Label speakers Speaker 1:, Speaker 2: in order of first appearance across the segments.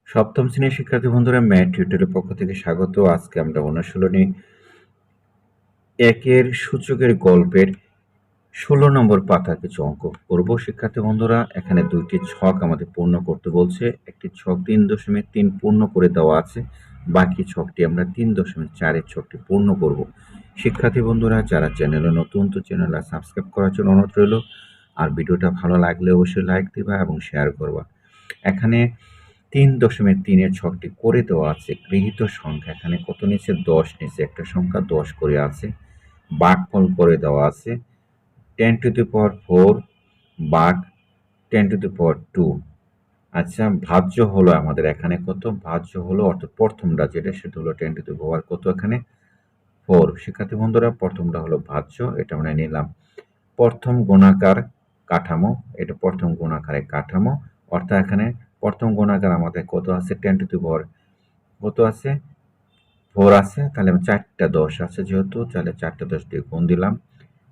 Speaker 1: সপ্তম শ্রেণীর শিক্ষার্থী বন্ধুরা, ম্যাথ টিউটোরিয়ালের পক্ষ থেকে স্বাগত। আজকে আমরা অনুশীলনী একের সূচকের গল্পের 16 নম্বর পাতার কিছু অঙ্ক করব। শিক্ষার্থী বন্ধুরা, এখানে দুইটি ছক আমাদের পূর্ণ করতে বলছে। একটি ছক 3.3 পূর্ণ করে দেওয়া আছে, বাকি ছকটি আমরা 3.4 ছকটি পূর্ণ করব। শিক্ষার্থী বন্ধুরা, যারা চ্যানেলে নতুন, তো চ্যানেলটা সাবস্ক্রাইব করার জন্য অনুরোধ রইল। আর ভিডিওটা ভালো লাগলে অবশ্যই লাইক দিবা এবং শেয়ার করবা। এখানে 3.3 ছকটি করে দেওয়া আছে। গৃহীত সংখ্যা এখানে কত নিচে? 10 নিচে একটা সংখ্যা 10 করে আছে। ভাগফল করে দেওয়া আছে 10⁴ ভাগ 10⁴। আচ্ছা, ভাজ্য হলো আমাদের এখানে কত? ভাজ্য হলো অর্থাৎ প্রথমটা যেটা, সেটা হলো 10⁴ কত এখানে 4। শিক্ষার্থী বন্ধুরা, প্রথমটা হলো ভাজ্য, এটা আমরা নিলাম। প্রথম গুণাকার কাঠামো, এটা প্রথম গুণাকারের কাঠামো, অর্থাৎ এখানে প্রথম গুণাকার আমাদের কত আছে? 10⁴ কত আছে? 4 আছে। তাহলে 4টা 10 আছে যেহেতু, তাহলে 4টা 10 দিয়ে গুণ দিলাম।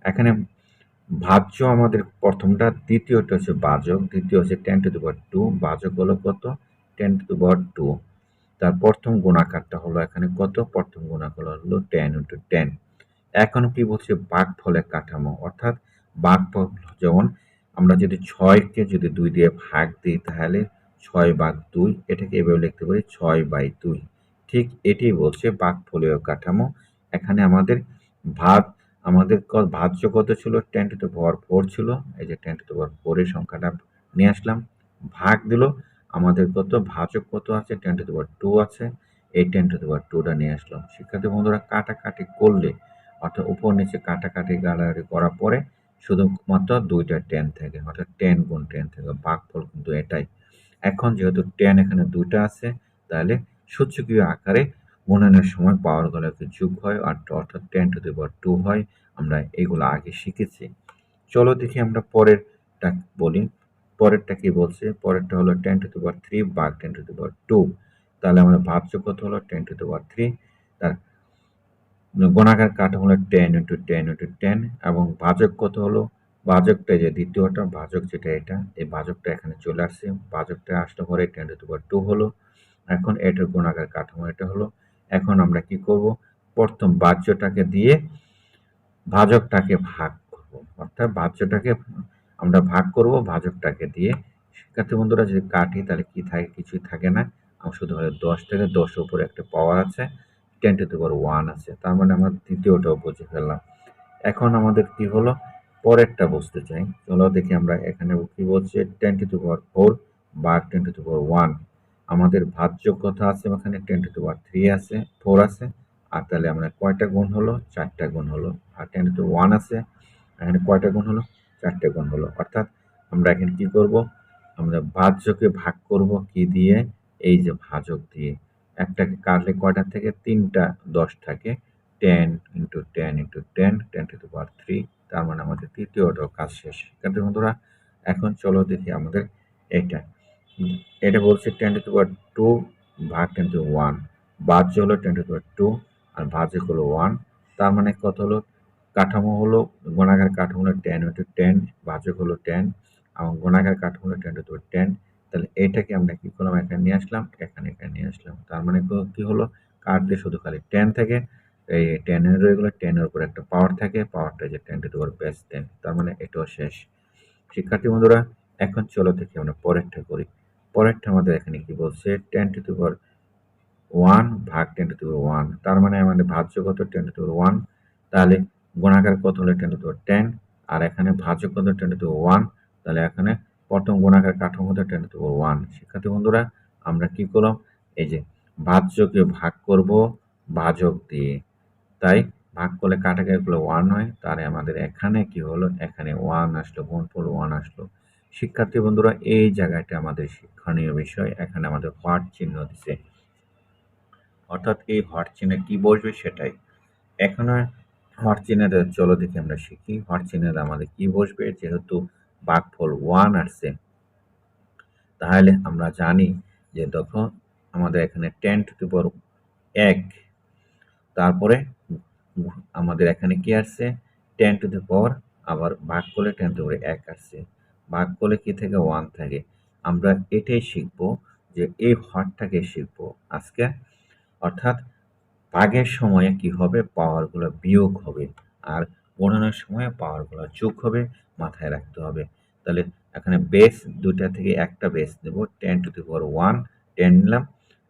Speaker 1: এখানে ভাজ্য আমাদের প্রথমটা, দ্বিতীয়টা হচ্ছে ভাজক, দ্বিতীয় হচ্ছে 10⁴, ভাজক হলো কত? 10⁴। তার প্রথম গুণাকারটা হলো এখানে কত? প্রথম গুণাকার হলো 10 × 10। এখন কি বলছে? ভাগফলের কাঠামো, অর্থাৎ ভাগফল যেমন আমরা যদি 6কে যদি 2 দিয়ে ভাগ দিই, তাহলে 6/2, এটাকে এভাবে লিখতে পারি 6/2। ঠিক এটাই বলছে ভাগফলীয় কাঠামো। এখানে আমাদের ভাজ্য কত ছিল? 10⁴ ছিল। এই যে 10⁴ এর সংখ্যাটা নিয়ে আসলাম, ভাগ দিল আমাদের কত? ভাজক কত আছে? 10⁴ আছে। এই 10⁴ নিয়ে আসলাম। শিক্ষার্থী বন্ধুরা, কাটাকাটি করলে অর্থাৎ উপর নিচে কাটাকাটি গালাগালি করার পরে শুধুমাত্র 2টা 10 থাকে, অর্থাৎ 10 × 10 থাকে। ভাগফল কিন্তু এটাই। এখন যেহেতু 10 এখানে 2টা আছে, তাহলে সূচকীয় আকারে গুণনের সময় পাওয়ারগুলোকে যোগ হয়, অর্থাৎ 10⁴ হয়। আমরা এগুলো আগে শিখেছি। চলো দেখি আমরা পরেরটা বলি। পরেরটা কি বলছে? পরেরটা হলো 10⁵ ভাগ 10⁵। তাহলে আমরা ভাজ্য কত হলো? 10⁵। তার গুণাকার কাঠামো হলো 10 × 10 × 10, এবং ভাজক কত হলো? ভাজকটা যে দ্বিতীয়টা ভাজক যেটা, এটা এই ভাজকটা এখানে চলে আসছে। ভাজকটা আসলে পরে 10⁵ হলো। এখন এটার গুণাকার কাঠামো এটা হলো। এখন আমরা কি করব? প্রথম ভাজ্যটাকে দিয়ে ভাজকটাকে ভাগ করব, অর্থাৎ ভাজ্যটাকে আমরা ভাগ করব ভাজকটাকে দিয়ে। শিক্ষার্থী বন্ধুরা, যদি কাটি তাহলে কি থাকে? কিছুই থাকে না। শুধু 10 থেকে 10 এর উপরে একটা পাওয়ার আছে, 10⁴ আছে। তার মানে আমরা দ্বিতীয়টাও বুঝে ফেললাম। এখন আমাদের কি হলো? পরেরটা বুঝতে চাই। চলো দেখি আমরা এখানে কি বলছে। 10⁴ ভাগ 10⁴। আমাদের ভাজ্য কত আছে? এখানে 10⁵ আছে, 4 আছে। আর তাহলে আমরা কয়টা গুণ হলো? 4টা গুণ হলো। আর 10⁴ আছে, এখানে কয়টা গুণ হলো? 4টা গুণ হলো। অর্থাৎ আমরা এখানে কি করব? আমরা ভাজ্যকে ভাগ করব কি দিয়ে? এই যে ভাজক দিয়ে। একটাকে কাটলে কয়টা থেকে? 3টা 10 থাকে। 10 × 10 × 10, 10⁵। তার মানে আমাদের তৃতীয়টাও কাজ শেষ। শিক্ষার্থী বন্ধুরা, এখন চলো দেখি আমাদের এটা। এটা বলছে 10⁵ ভাগ 10⁵। ভাজ্য হলো 10⁵, আর ভাজক হলো 1। তার মানে কত হলো? কাঠামো হলো, গুণাকার কাঠামো হলো 10 × 10, ভাজক হলো 10, এবং গুণাকার কাঠামো হলো 10⁵। তাহলে এটাকে আমরা কি করলাম? এখানে নিয়ে আসলাম, এখানে নিয়ে আসলাম। তার মানে কি হলো? কাটলে শুধু খালি 10 থাকে, এই 10 এর রয়ে গেল। 10 এর উপর একটা পাওয়ার থাকে, পাওয়ারটা যে 10⁻10। তার মানে এটাও শেষ। শিক্ষার্থী বন্ধুরা, এখন চলো দেখি আমরা পরেরটা করি। পরেরটা আমাদের এখানে কি বলছে? 10⁴ ভাগ 10⁴। তার মানে আমাদের ভাজ্য কত? 10⁴। তাহলে গুণাকার কত হলো? 10⁻10। আর এখানে ভাজ্য কত? 10⁻1। তাহলে এখানে প্রথম গুণাকার কাঠামো হতো 10⁻1। শিক্ষার্থী বন্ধুরা, আমরা কি করলাম? এই যে ভাজ্যকে ভাগ করব ভাজক দিয়ে, তাই ভাগ করলে কাটাকাটি করলে 1 হয়। তাহলে আমাদের এখানে কি হলো? এখানে 1 আসলো, গুণফল 1 আসলো। শিক্ষার্থী বন্ধুরা, এই জায়গাটা আমাদের শিক্ষণীয় বিষয়। এখানে আমাদের হট চিহ্ন দিছে, অর্থাৎ এই হট চিহ্নে কি বসবে সেটাই। এখন হট চিহ্নটা চলো দেখি আমরা শিখি। হট চিহ্নটা আমাদের কি বসবে? যেহেতু ভাগফল 1 আসছে, তাহলে আমরা জানি যে দেখো আমাদের এখানে 10⁻1, তারপরে আমাদের এখানে কি আসছে? 10⁻, আবার ভাগ করলে 10⁻1 আসছে। ভাগ করলে কি থেকে? 1 থাকে। আমরা এটাই শিখবো যে এই হরটাকে শিখবো আজকে। অর্থাৎ ভাগের সময়ে কি হবে, পাওয়ারগুলো বিয়োগ হবে, আর গুণনের সময়ে পাওয়ারগুলো যোগ হবে, মাথায় রাখতে হবে। তাহলে এখানে বেস দুইটা থেকে একটা বেস নেব, 10⁻1 10 নিলাম,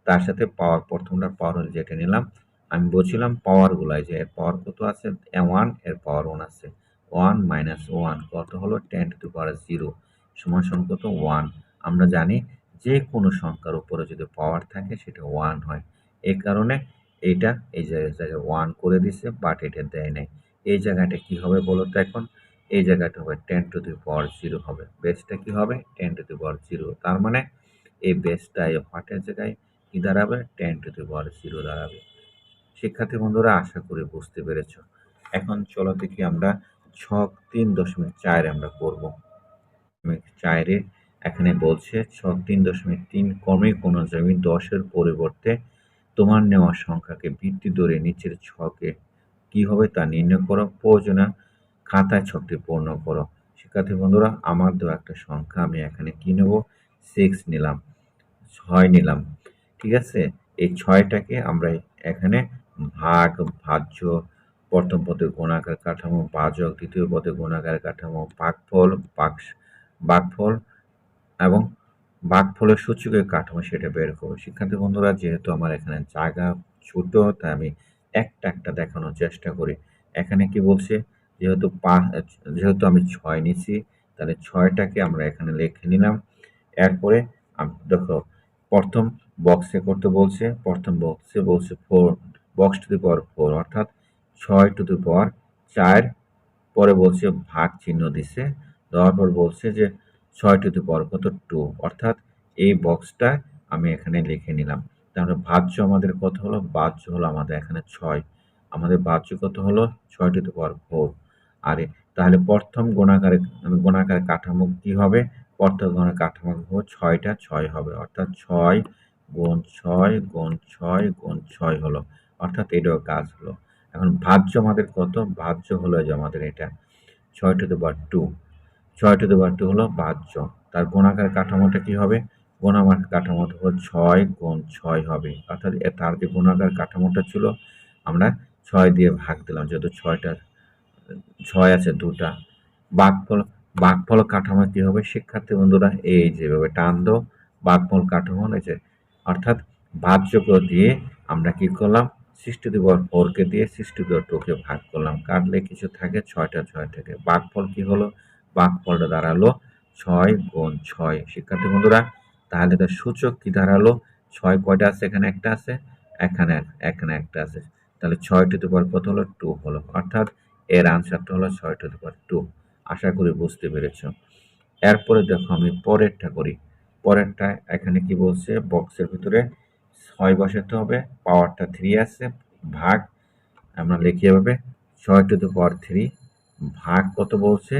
Speaker 1: তার সাথে পাওয়ার প্রথমটার পাওয়ার হল যেটা নিলাম, আমি বলছিলাম পাওয়ারগুলো যে এর পাওয়ার কত আছে, 1 এর পাওয়ার 1 আছে, 1 - 1 কত হলো 10⁻0 সমান সমান কত 1। আমরা জানি যে কোনো সংখ্যার উপরে যদি পাওয়ার থাকে সেটা 1 হয়, এই কারণে এইটা এই জায়গায় 1 করে দিছে, বাট এটা দেয় নাই। এই জায়গাটা কি হবে বলো তো এখন, এই জায়গাটা হবে 10⁻0 হবে, বেসটা কি হবে 10⁻0, তার মানে এই বেসটা এই হটের জায়গায় কি দাঁড়াবে 10⁻0 দাঁড়াবে। শিক্ষার্থী বন্ধুরা, আশা করি বুঝতে পেরেছ। এখন চলো দেখি আমরা ছক 3.4 আমরা করব। 4 এখানে বলছে ছক 3.3 ক্রমিক অনুযায়ী 10-এর পরিবর্তে তোমার নেওয়া সংখ্যাকে ভিত্তি ধরে নিচের ছকে কি হবে তা নির্ণয় করো, প্রয়োজনে খাতায় ছকটি পূর্ণ করো। শিক্ষার্থী বন্ধুরা, আমার দেওয়া একটা সংখ্যা, আমি এখানে কি নেব 6 নিলাম, 6 নিলাম, ঠিক আছে। এই 6টাকে আমরা এখানে ভাগ, ভাজ্য, প্রথম পদের গুণাকার কাঠামো, ভাজক, দ্বিতীয় পদের গুণাকার কাঠামো, ভাগফল এবং ভাগফলের সূচকের কাঠামো সেটা বের করবো। শিক্ষার্থী বন্ধুরা, যেহেতু আমার এখানে জায়গা ছোট, তাই আমি একটা একটা দেখানোর চেষ্টা করি। এখানে কি বলছে, যেহেতু আমি 6 নিছি, তাহলে 6টাকে আমরা এখানে লিখে নিলাম। এরপরে দেখো প্রথম বক্সে করতে বলছে, প্রথম বক্সে বলছে 4, বক্স টু দি পাওয়ার 4 অর্থাৎ 6 টু দি পাওয়ার 4, পরে বলছে ভাগ চিহ্ন দিছে, দেওয়ার পর বলছে যে 6 টু দি পাওয়ার কত 2, অর্থাৎ এই বক্সটা আমি এখানে লিখে নিলাম। তাহলে ভাজ্য আমাদের কত হলো, ভাজ্য হলো আমাদের এখানে 6, আমাদের ভাজ্য কত হলো 6 টু দি পাওয়ার 4। আর তাহলে প্রথম গুণাকার কাঠামো কি হবে, প্রথম গুণাকার কাঠামো 6টা 6 হবে, অর্থাৎ 6 গুণ 6 গুণ 6 গুণ 6 হলো, অর্থাৎ এটাও কাজ হলো। এখন ভাজ্য আমাদের কত, ভাজ্য হলো যে আমাদের এটা 6 two the power 2, 6 two the power 2 হলো ভাজ্য। তার গুণাকার কাঠামোটা কি হবে, গুণাকার কাঠামোটা হলো 6 গুণ 6 হবে, অর্থাৎ তার যে গুণাকার কাঠামোটা ছিল আমরা 6 দিয়ে ভাগ দিলাম, যেহেতু 6 আছে দুটা। ভাগফল, ভাগফল কাঠামো কি হবে শিক্ষার্থী বন্ধুরা, এই যেভাবে টান দাও ভাগফল কাঠামো হয়েছে, অর্থাৎ ভাজ্যকে দিয়ে আমরা কি করলাম 6 টু দি পাওয়ার 4 কে দিয়ে 6 টু দি পাওয়ার 2 কে ভাগ করলাম, কাটলে কিছু থাকে 6টা 6 থেকে, ভাগফল কি হলো, ভাগফলটা দাঁড়ালো 6 গুণ 6। শিক্ষার্থী বন্ধুরা, তাহলে তার সূচক কি দাঁড়ালো, 6 কয়টা আছে, এখানে একটা আছে, এখানে এখানে একটা আছে, তাহলে 6 টু দি পাওয়ার কত হলো 2 হলো, অর্থাৎ এর আনসারটা হলো 6 টু দি পাওয়ার 2। আশা করি বুঝতে পেরেছ। এরপরে দেখো আমি পরেরটা করি। পরেরটা এখানে কি বলছে, বক্সের ভিতরে 6 বসাতে হবে, পাওয়ারটা 3 আছে, ভাগ আমরা লিখি এভাবে 6 টু দি পাওয়ার 3 ভাগ কত বলছে,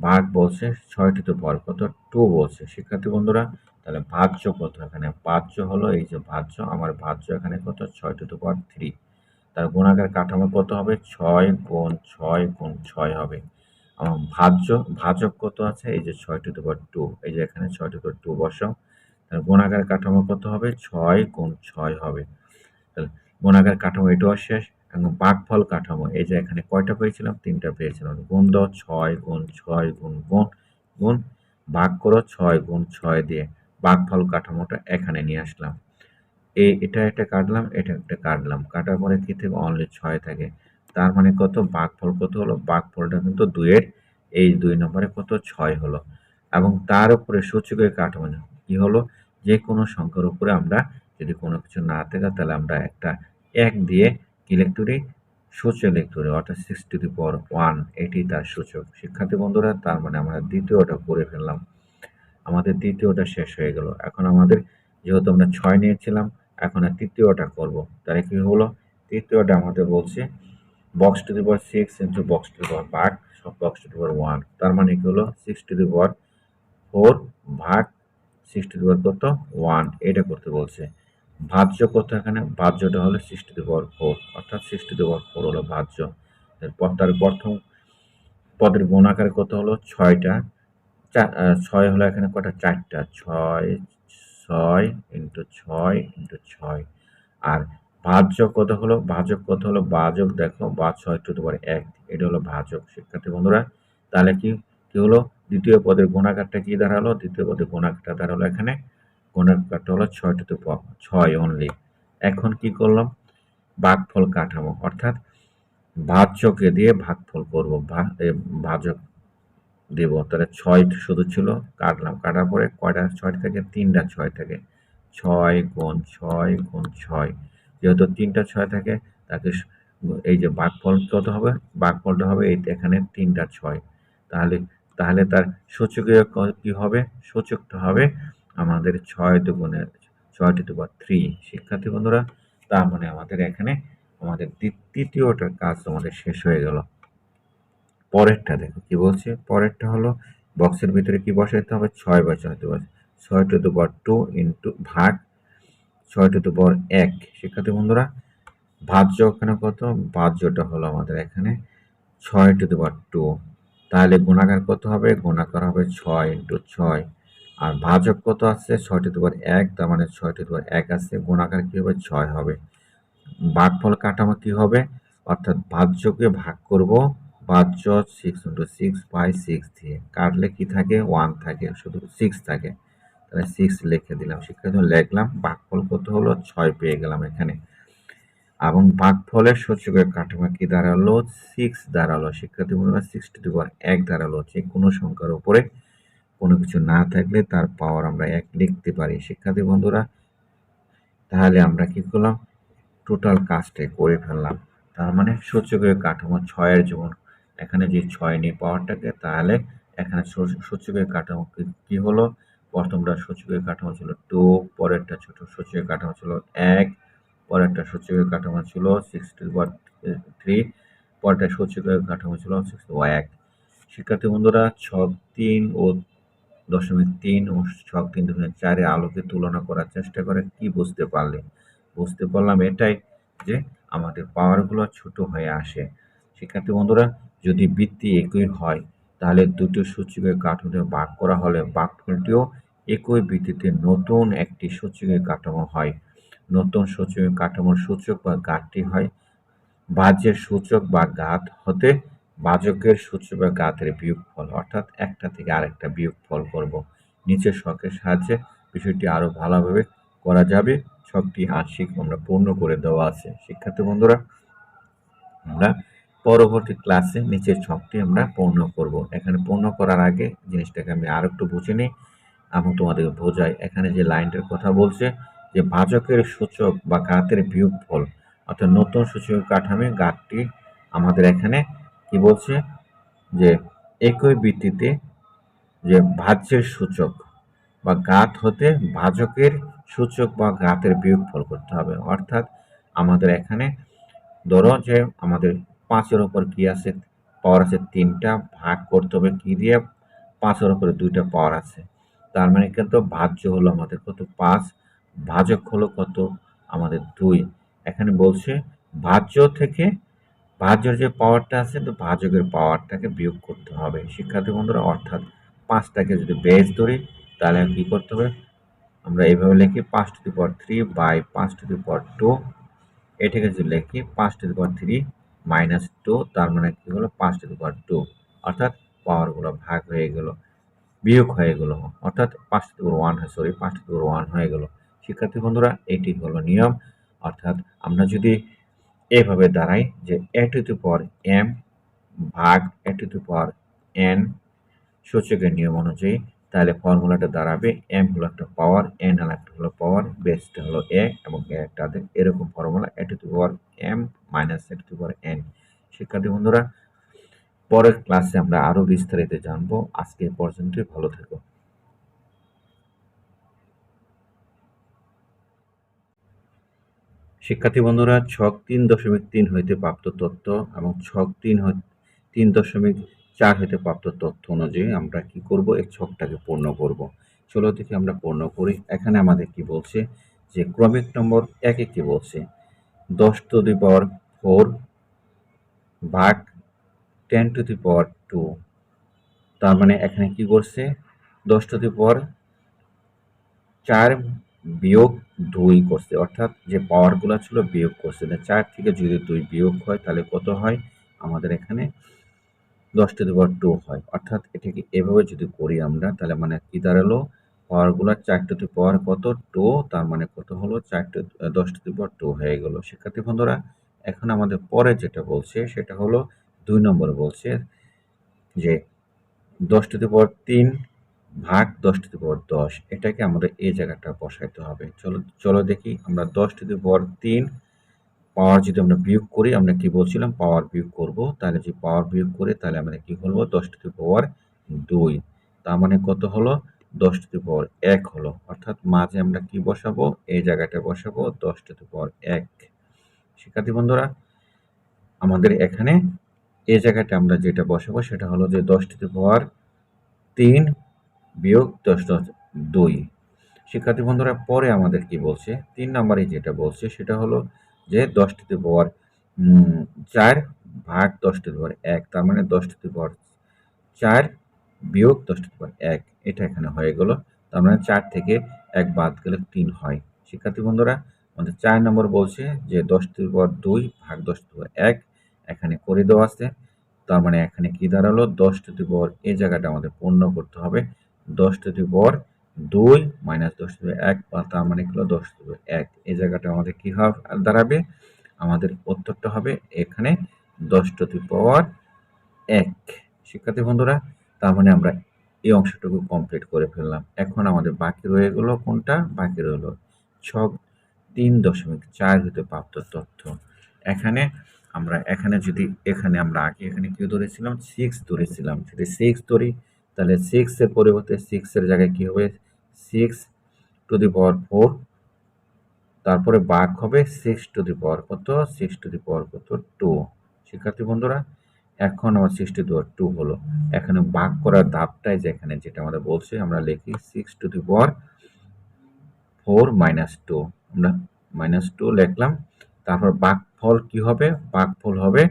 Speaker 1: ভাগ বলছে 6 টু দি পাওয়ার কত 2 বলছে। শিক্ষার্থী বন্ধুরা, তাহলে ভাজ্য কত, এখানে ভাজ্য হলো এই যে ভাজ্য, আমার ভাজ্য এখানে কত 6 টু দি পাওয়ার 3, তার গুণাকার কাঠামো কত হবে 6 গুণ 6 গুণ 6 হবে। ভাজক কত আছে, এই যে 6 টু দি পাওয়ার 2, এই যে এখানে 6 টু দি পাওয়ার 2 বসাও, তার গুণাকার কাঠামো কত হবে 6 গুণ 6 হবে। তাহলে গুণাকার কাঠামো এটাও শেষ। এবং ভাগফল কাঠামো, এই যে এখানে কয়টা পেয়েছিলাম, 3টা পেয়েছিলাম, গুণ দাও 6 গুণ 6 গুণ গুণ গুণ, ভাগ করো 6 গুণ 6 দিয়ে, ভাগফল কাঠামোটা এখানে নিয়ে আসলাম। এটা একটা কাটলাম, এটা একটা কাটলাম, কাটার পরে কি থেকে অনলি 6 থাকে, তার মানে কত ভাগফল কত হলো, ভাগফলটা কিন্তু 2 এর এই 2 নম্বরে কত 6 হলো। এবং তার উপরে সূচকের কাঠামো কি হলো, যে কোনো সংখ্যার উপরে আমরা যদি কোনো কিছু না থাকে তাহলে আমরা একটা 1 দিয়ে কি লিখতে পারি, সূচক লিখতে পারি, অর্থাৎ 6 টু দি পাওয়ার 1 এটি তার সূচক। শিক্ষার্থী বন্ধুরা, তার মানে আমরা দ্বিতীয়টা করে ফেললাম, আমাদের দ্বিতীয়টা শেষ হয়ে গেল। এখন আমাদের যেহেতু আমরা 6 নিয়েছিলাম, এখন আর তৃতীয়টা করব, তাহলে কি হলো, তৃতীয়টা আমাদের বলছে box to the power 6 into box to the power ভাগ সব বক্স টু দি পাওয়ার 1, তার মানে কি হলো 6 টু দি পাওয়ার 4 ভাগ 6 টু দি পাওয়ার কত 1, এটা করতে বলছে। ভাজ্য কত, এখানে ভাজ্যটা হলো 6 টু দি পাওয়ার 4, অর্থাৎ 6 টু দি পাওয়ার 4 হলো ভাজ্য। এরপর তার প্রথম পদের গুণাকার কত হলো 6টা, 6 হলো এখানে কটা 4টা, 6 6 ইন্টু 6 ইন্টু 6। আর ভাজ্য কত হলো? ভাজক কত হলো? ভাজক দেখো বা 6 টু দি পাওয়ার 1, এটা হলো ভাজক শিক্ষার্থী বন্ধুরা। তাহলে কি হলো? দ্বিতীয় পদের গুণাকারটা কি দাঁড়ালো? দ্বিতীয় পদের গুণাকারটা দাঁড়ালো এখানে, গুণাকারটা হলো 6 টু দি পাওয়ার 6 অনলি। এখন কি করলাম? ভাগফল কাঠামো, অর্থাৎ ভাজ্যকে দিয়ে ভাগফল করবো, ভাজক দেব। তাহলে 6 শুধু ছিল, কাটলাম, কাটার পরে কয়টা 6 থাকে? 3টা 6 থাকে। 6 গুণ 6 গুণ 6, যেহেতু 3টা 6 থাকে, তাকে এই যে ভাগফল কত হবে? ভাগফলটা হবে এই এখানে 3টা 6। তাহলে তাহলে তার সূচকীয় কি হবে? সূচকটা হবে আমাদের 6 দুগুণে 6 টু দি পাওয়ার 3 শিক্ষার্থী বন্ধুরা। তার মানে আমাদের এখানে আমাদের তৃতীয়টার কাজ আমাদের শেষ হয়ে গেল। পরেরটা দেখো কি বলছে। পরেরটা হলো বক্সের ভিতরে কি বসাইতে হবে? 6 বসাইতে হবে। 6 টু দি পাওয়ার 2 ইন্টু ভাগ 6 টু দি পাওয়ার 1 শিক্ষার্থী বন্ধুরা। ভাজ্য এখানে কত? ভাজ্যটা হলো আমাদের এখানে 6 টু দি পাওয়ার 2। তাহলে গুণাকার কত হবে? গুণাকার হবে 6 ইন্টু 6। আর ভাজক কত আছে? 6 টু দি পাওয়ার 1, তার মানে 6 টু দি পাওয়ার 1 আছে, গুণাকার কি হবে? 6 হবে। ভাগফল কাঠামো কি হবে? অর্থাৎ ভাজ্যকে ভাগ করব ভাজ্য 6 ইন্টু 6 বাই 6 দিয়ে, কাটলে কি থাকে? 1 থাকে, শুধু 6 থাকে। তাহলে 6 লিখে দিলাম শিক্ষার্থী, লিখলাম। ভাগফল কত হলো? 6 পেয়ে গেলাম এখানে। এবং ভাগফলের সূচকের কাঠামো কি দাঁড়ালো? 6 দাঁড়ালো শিক্ষার্থী বন্ধুরা। 6 টু দি পাওয়ার 1 দাঁড়ালো। যে কোনো সংখ্যার উপরে কোনো কিছু না থাকলে তার পাওয়ার আমরা 1 লিখতে পারি শিক্ষার্থী বন্ধুরা। তাহলে আমরা কি করলাম? টোটাল কাজটাই করে ফেললাম। তার মানে সূচকীয় কাঠামো 6 এর যেমন এখানে যে 6 নিয়ে পাওয়ারটাকে, তাহলে এখানে সূচকীয় কাঠামো কি হলো? প্রথমটা সূচকীয় কাঠামো ছিল 2, পরেরটা ছোট সূচকীয় কাঠামো ছিল 1, পরেরটা সূচকীয় কাঠামো ছিল 6 টু দি পাওয়ার 3, পরেরটা সূচকীয় কাঠামো ছিল 6 টু দি পাওয়ার 1। শিক্ষার্থী বন্ধুরা, ছক 3 ও 0.3 ও ছক 3.4 এর আলোকে তুলনা করার চেষ্টা করে কি বুঝতে পারলে? বুঝতে পারলাম এটাই যে আমাদের পাওয়ারগুলো ছোট হয়ে আসে। শিক্ষার্থী বন্ধুরা, যদি বৃত্তি একই হয় তাহলে দুটো সূচকের কাঠামো ভাগ করা হলে ভাগফলটিও একই বৃত্তিতে নতুন একটি সূচকের কাঠামো হয়। নতুন সূচকের কাঠামোর সূচক বা ঘাতটি হয় ভাজ্যের সূচক বা ঘাত হতে ভাজকের সূচক বা ঘাতের বিয়োগফল, অর্থাৎ একটা থেকে আরেকটা বিয়োগফল করব। নিচের ছকের সাহায্যে বিষয়টি আরো ভালোভাবে করা যাবে। ছকটি আংশিক আমরা পূর্ণ করে দেওয়া আছে শিক্ষার্থী বন্ধুরা। আমরা পরবর্তী ক্লাসে নিচের ছকটি আমরা পূর্ণ করব। এখানে পূর্ণ করার আগে জিনিসটাকে আমি আর একটু বুঝে নিই এবং তোমাদের বোঝাই। এখানে যে লাইনটার কথা বলছে যে ভাজকের সূচক বা ঘাতের বিয়োগফল, অর্থাৎ নতুন সূচকের কাঠামো ঘাতটি আমাদের এখানে কি বলছে যে একই বৃত্তিতে যে ভাজ্যের সূচক বা ঘাত হতে ভাজকের সূচক বা ঘাতের বিয়োগফল করতে হবে। অর্থাৎ আমাদের এখানে ধরো যে আমাদের 5-এর উপর কি আছে? পাওয়ার আছে 3টা, ভাগ করতে হবে কি দিয়ে? 5-এর উপরে 2টা পাওয়ার আছে। তার মানে কিন্তু ভাজ্য হলো আমাদের কত? 5, ভাজক হলো কত? আমাদের 2। এখানে বলছে ভাজ্য থেকে ভাজ্যের যে পাওয়ারটা আছে তো ভাজকের পাওয়ারটাকে বিয়োগ করতে হবে শিক্ষার্থী বন্ধুরা। অর্থাৎ 5টাকে যদি বেস ধরি তাহলে কি করতে হবে? আমরা এইভাবে লিখি 5 to the power 3 by 5 to the power 2। এটাকে যদি লিখি 5 টু দি পাওয়ার 3 মাইনাস 2, তার মানে কি হলো? 5 টু দি পাওয়ার 2। অর্থাৎ পাওয়ারগুলো ভাগ হয়ে গেল, বিয়োগ হয়ে গেল, অর্থাৎ 5 to the power 1 sorry 5 to the power 1 হয়ে গেল শিক্ষার্থী বন্ধুরা। এটি হলো নিয়ম। অর্থাৎ আমরা যদি এভাবে দাঁড়াই যে a two the power m ভাগ a two the power n সূচকের নিয়ম অনুযায়ী, তাহলে ফর্মুলাটা দাঁড়াবে m হলো একটা পাওয়ার, n হলো একটা হলো পাওয়ার, বেসটা হলো a এবং a একটা এরকম formula a two the power m minus a two the power n। শিক্ষার্থী বন্ধুরা, পরের ক্লাসে আমরা আরো বিস্তারিত জানবো। আজকে এ পর্যন্তই, ভালো থেকো। শিক্ষার্থী বন্ধুরা, ছক 3.3 হইতে প্রাপ্ত তথ্য এবং ছক 3.4 হইতে প্রাপ্ত তথ্য অনুযায়ী আমরা কি করব? এই ছকটাকে পূর্ণ করব। চলো দেখি আমরা পূর্ণ করি। এখানে আমাদের কি বলছে যে ক্রমিক নম্বর 1-এ কি বলছে? 10 টু দি পাওয়ার 4 ভাগ 10 টু দি পাওয়ার 2। তার মানে এখানে কি করছে? 10 টু দি পাওয়ার 4 বিয়োগ 2 করছে, অর্থাৎ যে পাওয়ারগুলো ছিল বিয়োগ করছে। 4 থেকে যদি 2 বিয়োগ হয় তাহলে কত হয়? আমাদের এখানে 10 টু দি পাওয়ার 2 হয়। অর্থাৎ এটাকে এভাবে যদি করি আমরা, তাহলে মানে কি দাঁড়ালো? পাওয়ারগুলো 4 টু দি পাওয়ার কত? 2, তার মানে কত হলো? 10 টু দি পাওয়ার 2 হয়ে গেল। শিক্ষার্থী বন্ধুরা, এখন আমাদের পরে যেটা বলছে সেটা হলো 2 নম্বরে বলছে যে 10 টু দি পাওয়ার 3 ভাগ 10 টু দি পাওয়ার 10, এটাকে আমাদের এই জায়গাটা বসাইতে হবে। চলো চলো দেখি আমরা 10 টু দি পাওয়ার 3 পাওয়ার যদি আমরা বিয়োগ করি, আমরা কি বলছিলাম? পাওয়ার বিয়োগ করব। তাহলে যদি পাওয়ার বিয়োগ করি তাহলে আমরা কি করব? 10 টু দি পাওয়ার 2, তার মানে কত হলো? 10 টু দি পাওয়ার 1 হলো। অর্থাৎ মাঝে আমরা কি বসাবো? এই জায়গাটা বসাবো 10 টু দি পাওয়ার 1। শিক্ষার্থী বন্ধুরা, আমাদের এখানে এই জায়গাটা আমরা যেটা বসাবো সেটা হলো যে 10 টু দি পাওয়ার 3 বিয়োগ 10 2। শিক্ষার্থী বন্ধুরা, পরে আমাদের কি বলছে? 3 নম্বরে যেটা বলছে সেটা হলো যে 10 টু দি পাওয়ার 4 ভাগ 10 টু দি পাওয়ার 1, তার মানে 10 টু দি পাওয়ার 4 বিয়োগ 10 টু দি পাওয়ার 1, এটা এখানে হয়ে গেল। তার মানে 4 থেকে 1 বাদ গেলে 3 হয়। শিক্ষার্থী বন্ধুরা, আমাদের 4 নম্বর বলছে যে 10 টু দি পাওয়ার 2 ভাগ 10 টু দি পাওয়ার 1, এখানে করে দেওয়া আছে। তার মানে এখানে কি দাঁড়ালো? 10 টু দি পাওয়ার, এই জায়গাটা আমাদের পূর্ণ করতে হবে। 10 to the power 2 minus 10 to the power 1, তার মানে হলো 10 টু দি পাওয়ার 1। এই জায়গাটা আমাদের কি দাঁড়াবে? আমাদের উত্তরটা হবে এখানে 10 টু দি পাওয়ার 1। শিক্ষার্থী বন্ধুরা, তার মানে আমরা এই অংশটুকু কমপ্লিট করে ফেললাম। এখন আমাদের বাকি রয়ে গেল কোনটা? বাকি রইল ছক 3.4 হতে প্রাপ্ত তথ্য। এখানে আমরা আগে এখানে কি ধরেছিলাম? 6 ধরেছিলাম। যদি 6 ধরি তাহলে 6 এর পরিবর্তে 6 এর জায়গায় কি হবে? 6 টু দি পাওয়ার 4, তারপরে ভাগ হবে 6 টু দি পাওয়ার কত? 6 টু দি পাওয়ার কত? 2। শিক্ষার্থী বন্ধুরা, এখন আমার 6 টু দি পাওয়ার 2 হলো। এখানে ভাগ করার ধাপটাই যেখানে যেটা আমাদের বলছে, আমরা লিখি 6 টু দি পাওয়ার 4 মাইনাস 2, আমরা মাইনাস 2 লিখলাম। তারপর ভাগফল কি হবে? ভাগফল হবে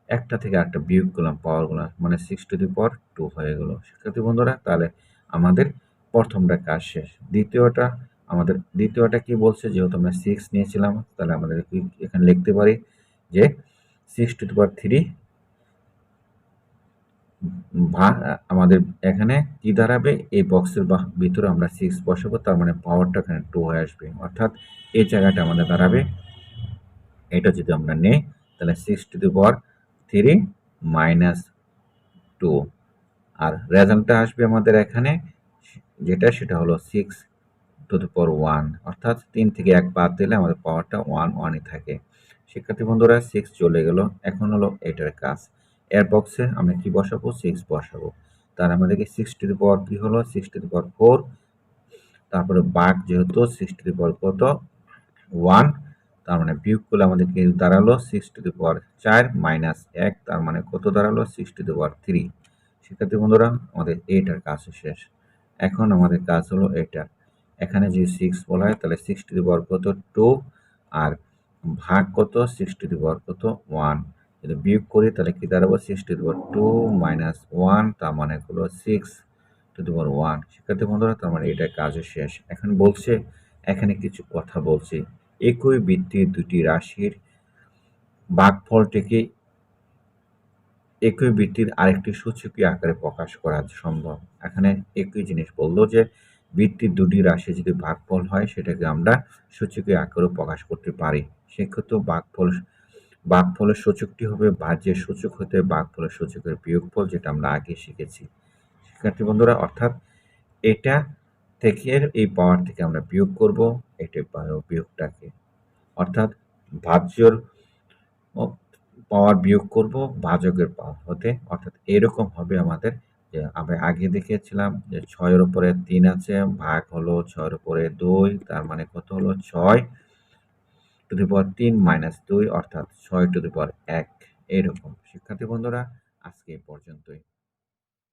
Speaker 1: একটা থেকে আরেকটা বিয়োগ করলাম পাওয়ারগুলো, মানে 6 টু দি পাওয়ার 2 হয়ে গেল। শিক্ষার্থী বন্ধুরা, তাহলে আমাদের প্রথমটা কাজ শেষ। দ্বিতীয়টা কি বলছে? যেহেতু আমরা 6 নিয়েছিলাম, তাহলে আমাদের এখানে লিখতে পারি যে 6 টু দি পাওয়ার 3 আমাদের এখানে কি দাঁড়াবে? এই বক্সের ভিতরে আমরা 6 বসাবো, তার মানে পাওয়ারটা এখানে 2 হয়ে আসবে। অর্থাৎ এই জায়গাটা আমাদের দাঁড়াবে, এটা যদি আমরা নেই তাহলে 6 টু দি পাওয়ার 3 মাইনাস 2, আর রেজাল্টটা আসবে আমাদের এখানে সেটা হলো 6 টু দি পাওয়ার 1, অর্থাৎ 3 থেকে 1 বাদ দিলে আমাদের পাওয়ারটা 1ই থাকে। শিক্ষার্থী বন্ধুরা, 6 চলে গেল। এখন হলো এটার কাজ। এর বক্সে আমরা কি বসাবো? 6 বসাবো। তার আমাদেরকে 6 টু দি পাওয়ার কি হলো? 6 টু দি পাওয়ার 4, তারপরে ভাগ যেহেতু 6 টু দি পাওয়ার কত? 1, তার মানে বিয়োগ করলে আমাদের কি দাঁড়ালো? 6 টু দি পাওয়ার 4 মাইনাস 1, তার মানে কত দাঁড়ালো? 6 টু দি পাওয়ার 3। শিক্ষার্থী বন্ধুরা, আমাদের এইটার কাজ শেষ। এখন আমাদের কাজ হলো এটা। এখানে যদি 6 বলা হয় তাহলে 6 টু দি পাওয়ার কত? 2, আর ভাগ কত? 6 টু দি পাওয়ার কত? 1। যদি বিয়োগ করি তাহলে কি দাঁড়াবো? 6 টু দি পাওয়ার 2 মাইনাস 1, তার মানে হলো 6 টু দি পাওয়ার 1। শিক্ষার্থী বন্ধুরা, তার মানে এটা কাজও শেষ। এখন বলছে, এখানে কিছু কথা বলছে, একই ভিত্তির দুটি রাশির ভাগফলটিকে একই ভিত্তির আরেকটি সূচকীয় আকারে প্রকাশ করা সম্ভব। এখানে একই জিনিস বললো যে ভিত্তির দুটি রাশি যদি ভাগফল হয় সেটাকে আমরা সূচকীয় আকারে প্রকাশ করতে পারি। সেক্ষেত্রে ভাগফলের সূচকটি হবে ভাজ্যের সূচক হতে ভাগফলের সূচকের বিয়োগফল, যেটা আমরা আগে শিখেছি। শিক্ষার্থী বন্ধুরা, অর্থাৎ এটা থেকে এই পাওয়ার থেকে আমরা বিয়োগ করব এটা বিয়োগটাকে, অর্থাৎ ভাজ্যর পাওয়ার বিয়োগ করব ভাজকের পাওয়ার হতে, অর্থাৎ এরকম হবে আমাদের। যে আমরা আগে দেখেছিলাম যে 6 এর উপরে 3 আছে, ভাগ হলো 6 এর উপরে 2, তার মানে কত হলো? 6 টু দি পাওয়ার 3 মাইনাস 2, অর্থাৎ 6 টু দি পাওয়ার 1। এরকম। শিক্ষার্থী বন্ধুরা, আজকে এই পর্যন্তই।